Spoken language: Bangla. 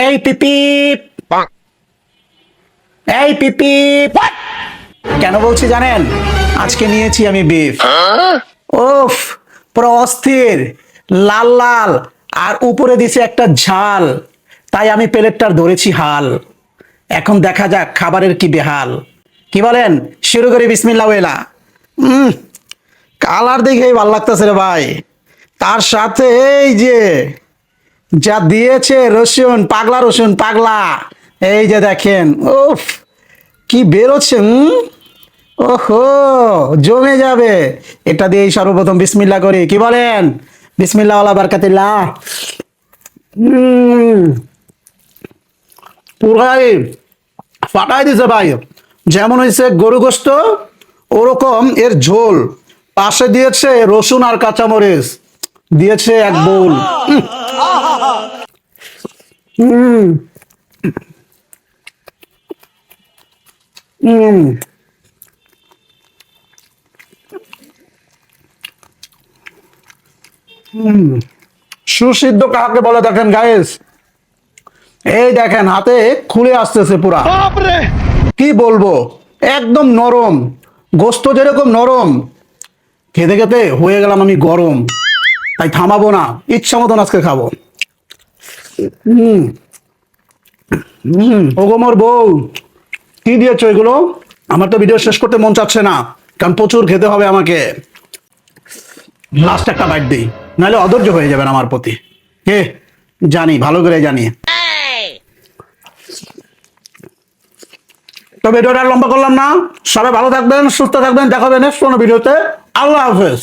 এই পিপি, এই পিপি, কেন বলছি জানেন? আজকে নিয়েছি আমি বিফ। ওফ, পুরো অস্থির, লাল লাল, আর উপরে দিছে একটা ঝাল। তাই আমি প্লেটটার ধরেছি হাল। এখন দেখা যাক খাবারের কি বেহাল। কি বলেন? শুরু করি, বিসমিল্লাহ ওয়েলা। উম কালার দেখেই ভাল লাগতেছে রে ভাই। তার সাথে এই যে যা দিয়েছে রসুন, পাগলা রসুন, পাগলা। এই যে দেখেন, উফ, কি বেরোচ্ছে। ওহো, জমে যাবে। এটা দিয়েই সর্বপ্রথম বিসমিল্লাহ করি। কি বলেন? বিসমিল্লাহ ওয়ালা বারাকাতিল্লাহ। উম, পুরাই ফাটাই দিছে ভাই। যেমন হয়েছে গরু গোস্ত, ওরকম এর ঝোল। পাশে দিয়েছে রসুন আর কাঁচামরিচ, দিয়েছে এক বোল। উম, উম, সুসিদ্ধ কাকে বলে দেখেন গাইস। এই দেখেন হাতে খুলে আসতেছে পুরা। কি বলবো, একদম নরম। গোস্ত যেরকম নরম, খেতে খেতে হয়ে গেলাম আমি গরম। তাই থামাবো না, ইচ্ছা মতন আজকে খাবো। হুম, ওগো মোর বউ, কি দিয়েছো এগুলো? আমার তো ভিডিও শেষ করতে মন চাচ্ছে না, কারণ প্রচুর খেতে হবে আমাকে। লাস্ট একটা বাইট দিই, নাহলে অধৈর্য হয়ে যাবেন আমার প্রতি। হে, জানি, ভালো করে জানি। তো ভিডিওটা আর লম্বা করলাম না। সবাই ভালো থাকবেন, সুস্থ থাকবেন, দেখা হবে নেক্সট কোনো ভিডিওতে। আল্লাহ হাফেজ।